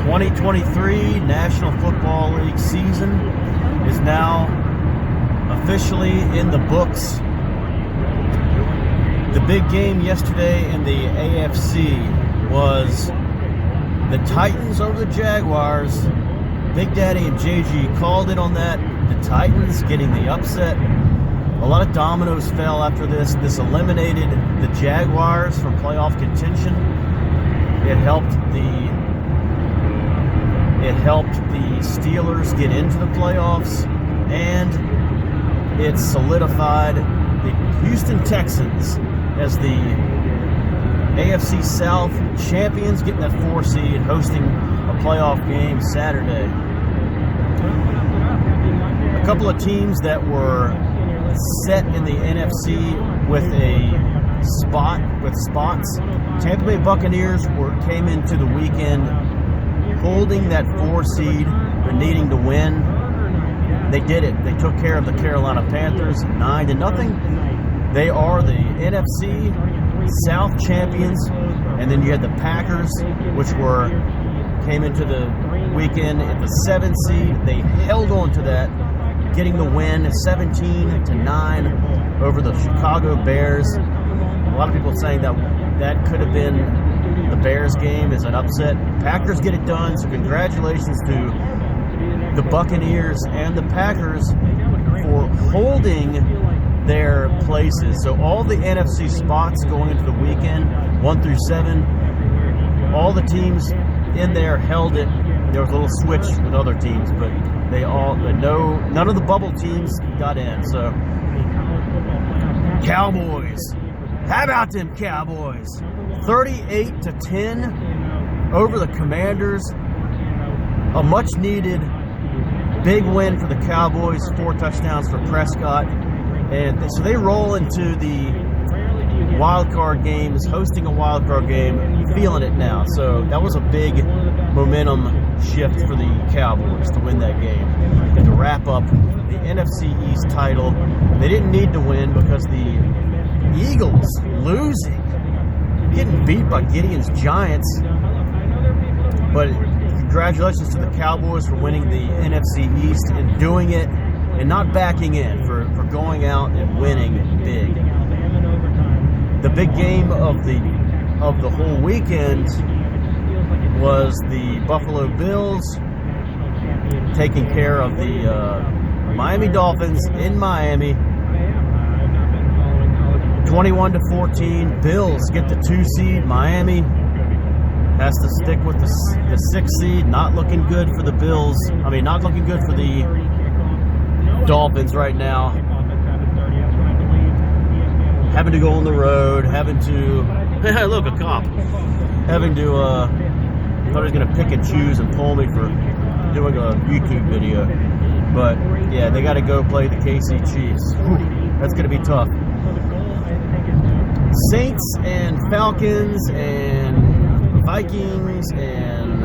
2023 National Football League season is now officially in the books. The big game yesterday in the AFC was the Titans over the Jaguars. Big Daddy and JG called it on that. The Titans getting the upset. A lot of dominoes fell after this. This eliminated the Jaguars from playoff contention. It helped the Steelers get into the playoffs, and it solidified the Houston Texans as the AFC South champions, getting that 4 seed, hosting a playoff game Saturday. A couple of teams that were set in the NFC with spots. Tampa Bay Buccaneers came into the weekend holding that 4 seed, but needing to win. They did it. They took care of the Carolina Panthers 9-0. They are the NFC South champions. And then you had the Packers, which came into the weekend at the 7 seed. They held on to that, getting the win 17-9 over the Chicago Bears. A lot of people saying that could have been the Bears game as an upset. Packers get it done, so congratulations to the Buccaneers and the Packers for holding their places. So all the NFC spots going into the weekend, 1 through 7, all the teams in there held it. There was a little switch with other teams, but none of the bubble teams got in. So Cowboys, how about them Cowboys? 38-10 over the Commanders. A much-needed big win for the Cowboys. 4 touchdowns for Prescott. And so they roll into the wild card games, hosting a wild card game, feeling it now. So that was a big momentum shift for the Cowboys to win that game and to wrap up the NFC East title. They didn't need to win because the Eagles losing, getting beat by Gideon's Giants. But congratulations to the Cowboys for winning the NFC East and doing it and not backing in, for going out and winning big. The big game of the whole weekend was the Buffalo Bills taking care of the Miami Dolphins in Miami. 21-14. Bills get the 2 seed. Miami has to stick with the 6 seed. Not looking good for the Bills. Not looking good for the Dolphins right now. Having to go on the road. Having to look, a cop. Having to thought he was going to pick and choose and pull me for doing a YouTube video. But yeah, they got to go play the KC Chiefs. Whew, that's going to be tough. Saints and Falcons and Vikings and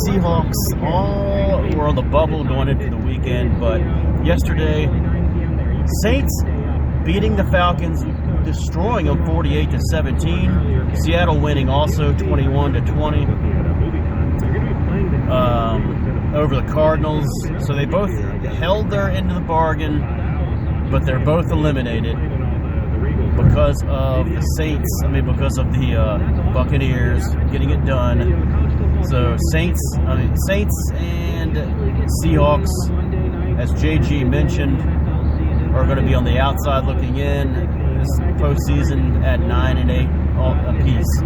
Seahawks all were on the bubble going into the weekend. But yesterday, Saints beating the Falcons, destroying them 48-17. Seattle winning also 21-20 over the Cardinals. So they both held their end of the bargain, but they're both eliminated because of the Saints. Because of the Buccaneers getting it done. So Saints and Seahawks, as JG mentioned, are going to be on the outside looking in this postseason at 9-8 apiece.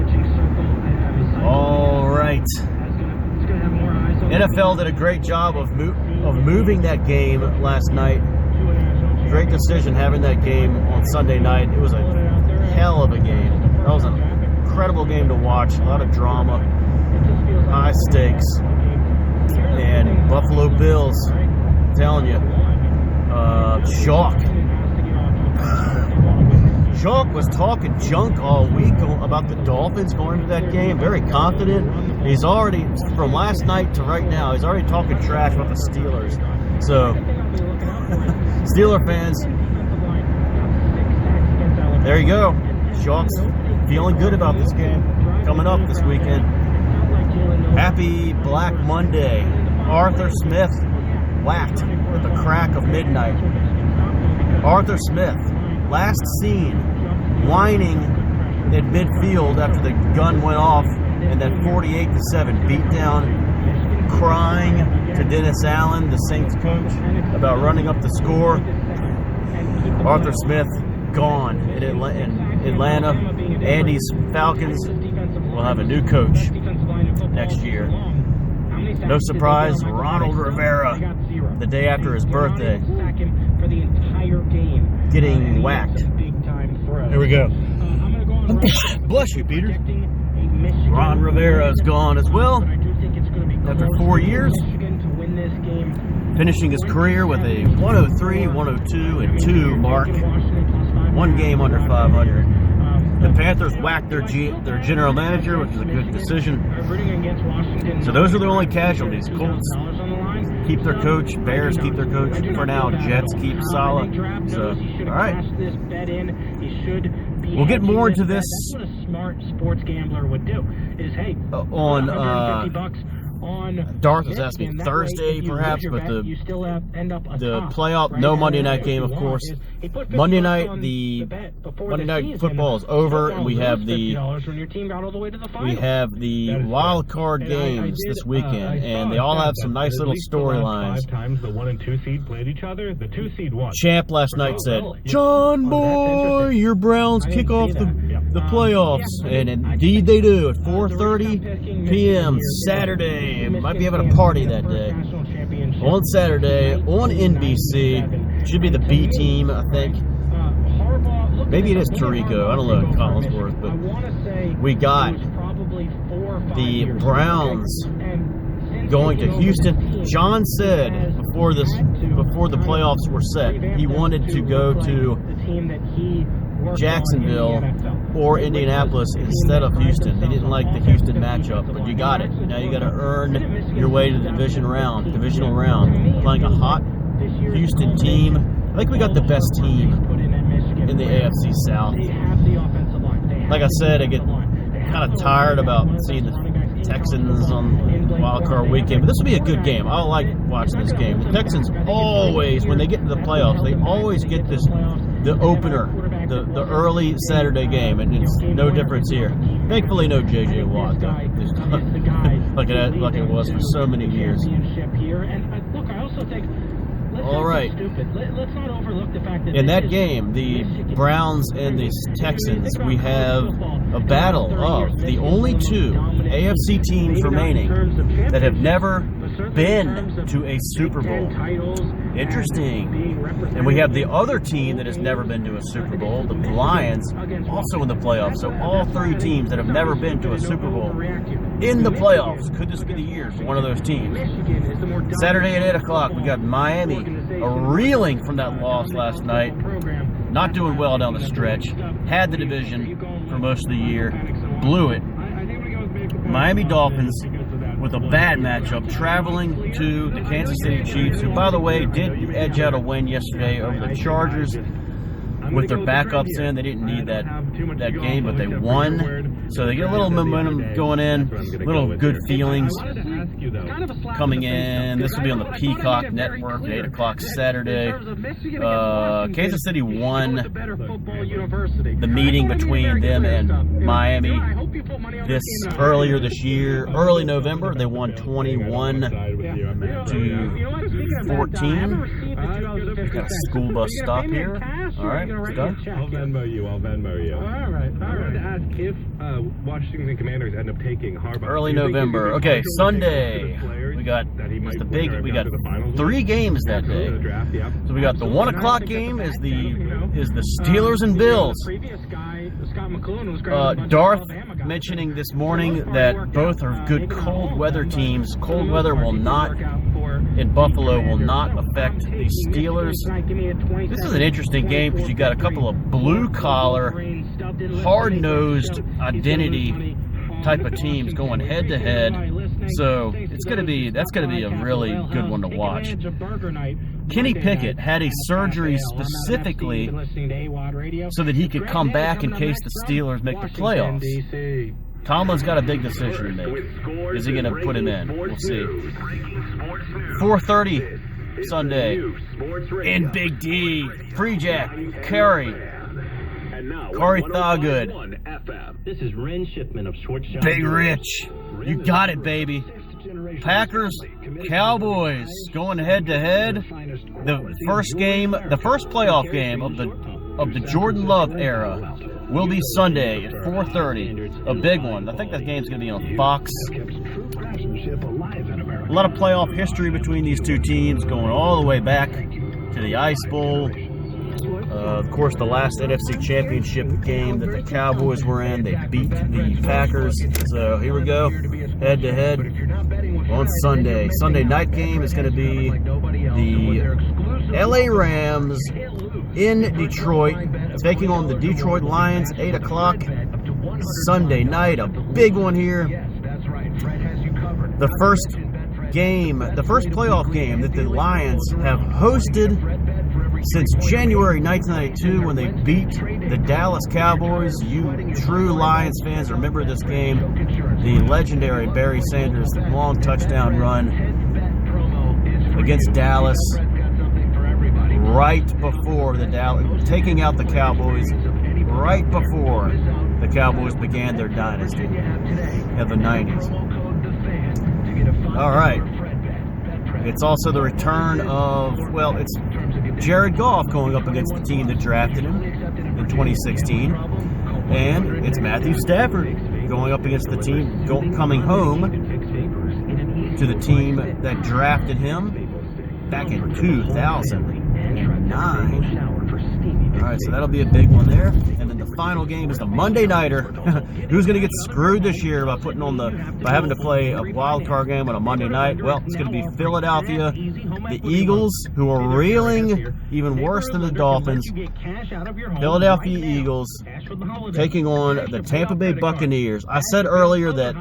All right. NFL did a great job of moving that game last night. Great decision having that game on Sunday night. It was a hell of a game. That was an incredible game to watch. A lot of drama, high stakes, and Buffalo Bills, I'm telling you, Shock was talking junk all week about the Dolphins going into that game. Very confident. He's already, from last night to right now, he's already talking trash about the Steelers. So, Steeler fans, there you go. Shock's feeling good about this game coming up this weekend. Happy Black Monday. Arthur Smith whacked at the crack of midnight. Arthur Smith, last seen whining at midfield after the gun went off and that 48-7 beatdown, crying to Dennis Allen, the Saints coach, about running up the score. Arthur Smith gone in Atlanta. Andy's Falcons will have a new coach next year. No surprise, Ronald Rivera, the day after his birthday, getting whacked. Here we go. Bless you, Peter. Ron Rivera is gone as well after 4 years, finishing his career with a 103, 102, and 2 mark. 1 game under 500. The Panthers whacked their general manager, which is a good decision. So those are the only casualties. Colts keep their coach. Bears keep their coach. For now, Jets keep Saleh. So, all right. We'll get more into this on Darth was asking Thursday, perhaps, but the playoff, no Monday night game, of course. Monday night football is over, and we have the wild card games this weekend, and they all have some nice little storylines. 5 times the 1 and 2 seed played each other. The 2 seed won. Champ last night said, "John Boy, your Browns kick off the playoffs," and indeed they do at 4:30 p.m. Saturday. Might be having a party that day. On Saturday, on NBC. Should be the B team, I think. Maybe it is Tarico. I don't know, Collinsworth. But we got the Browns going to Houston. John said before the playoffs were set, he wanted to go to Jacksonville or Indianapolis instead of Houston. He didn't like the Houston matchup, but you got it. Now you got to earn your way to the divisional round. Playing a hot Houston team. I think we got the best team in the AFC South. Like I said, I get kind of tired about seeing the Texans on wild card weekend, but this will be a good game. I like watching this game. The Texans always, when they get to the playoffs, they always get the opener, the early Saturday game, and it's no difference here. Thankfully, no J.J. Watt, though. like it was for so many years. All right. In that game, the Browns and the Texans, we have a battle of the only 2 AFC teams remaining that have never been to a Super Bowl. Interesting. And we have the other team that has never been to a Super Bowl, the Lions, also in the playoffs. So all 3 teams that have never been to a Super Bowl in the playoffs. Could this be the year for one of those teams? Saturday at 8 o'clock, we got Miami reeling from that loss last night. Not doing well down the stretch. Had the division for most of the year. Blew it. Miami Dolphins with a bad matchup, traveling to the Kansas City Chiefs, who, by the way, did edge out a win yesterday over the Chargers with their backups in. They didn't need that game, but they won. So they get a little momentum going in, little good feelings coming in. This will be on the Peacock Network at 8 o'clock Saturday. Kansas City won the meeting between them and Miami earlier this year, early November. They won 21-14. Got a school bus stop here. All right, it's done. I'll Venmo you. All right. I wanted to ask if Washington Commanders end up taking Harbaugh. Early November. Okay, Sunday. We got 3 games that day. So we got the 1 o'clock game is the Steelers and Bills. Darth mentioning this morning that both are good cold weather teams. Cold weather in Buffalo will not affect the Steelers. This is an interesting game because you got a couple of blue-collar, hard-nosed identity type of teams going head-to-head. So that's going to be a really good one to watch. Kenny Pickett had a surgery specifically so that he could come back in case the Steelers make the playoffs. Tomlin's got a big decision to make. Is he going to put him in? We'll see. 4:30 Sunday in Big D. Free Jack, Curry, Corey Thawgood, This is Ren Shipman of Schwartztown. Big Rich. You got it, baby. Packers, Cowboys going head to head. The first game, the first playoff game of the Jordan Love era will be Sunday at 4:30. A big one. I think that game's going to be on Fox. A lot of playoff history between these two teams, going all the way back to the Ice Bowl. Of course, the last NFC Championship game that the Cowboys were in, they beat the Packers. So here we go, head to head on Sunday. Sunday night game is going to be the LA Rams in Detroit, taking on the Detroit Lions, 8 o'clock Sunday night. A big one here. The first playoff game that the Lions have hosted since January 1992 when they beat the Dallas Cowboys. You true Lions fans remember this game. The legendary Barry Sanders long touchdown run against Dallas right before taking out the Cowboys right before the Cowboys began their dynasty of the 90s. All right. It's also the return of, it's Jared Goff going up against the team that drafted him in 2016. And it's Matthew Stafford going up against the team, coming home to the team that drafted him back in 2009. All right, so that'll be a big one there. And then the final game is the Monday Nighter. Who's going to get screwed this year by having to play a wild card game on a Monday night? Well, it's going to be Philadelphia, the Eagles, who are reeling even worse than the Dolphins. Philadelphia Eagles taking on the Tampa Bay Buccaneers. I said earlier that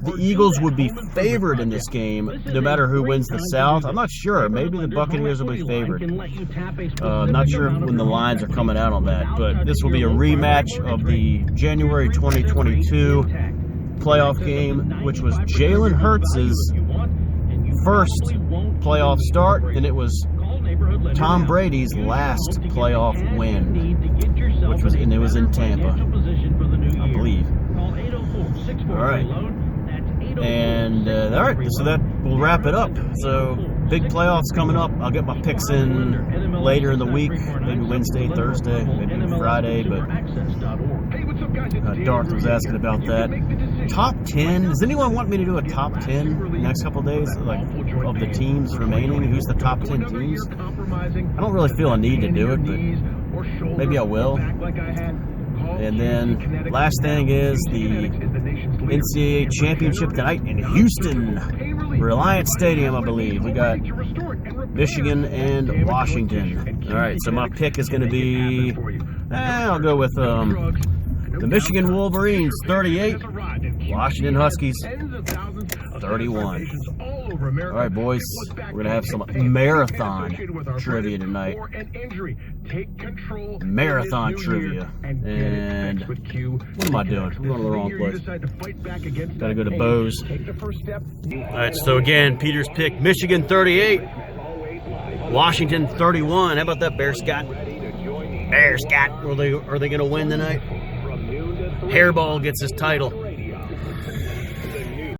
the Eagles would be favored in this game, no matter who wins the South. I'm not sure. Maybe the Buccaneers will be favored. I'm not sure when the lines are coming out on that, but this will be a rematch of the January 2022 playoff game, which was Jalen Hurts' first playoff start, and it was Tom Brady's last playoff win, and it was in Tampa, I believe. All right. And all right, so that will wrap it up. So big playoffs coming up. I'll get my picks in later in the week, maybe Wednesday, Thursday, maybe Friday. But Darth was asking about that. Top 10. Does anyone want me to do a top 10 in the next couple of days, like of the teams remaining? Who's the top 10 teams? I don't really feel a need to do it, but maybe I will. And then last thing is the NCAA Championship tonight in Houston, Reliance Stadium, I believe. We got Michigan and Washington. All right, so my pick is going to be, I'll go with the Michigan Wolverines, 38, Washington Huskies, 31. All right, boys, we're going to have some marathon trivia tonight. Marathon trivia. And what am I doing? I'm going to the wrong place. Got to go to Bose. All right, so again, Peter's pick, Michigan 38, Washington 31. How about that, Bear Scott? Bear Scott. Are they going to win tonight? Hairball gets his title.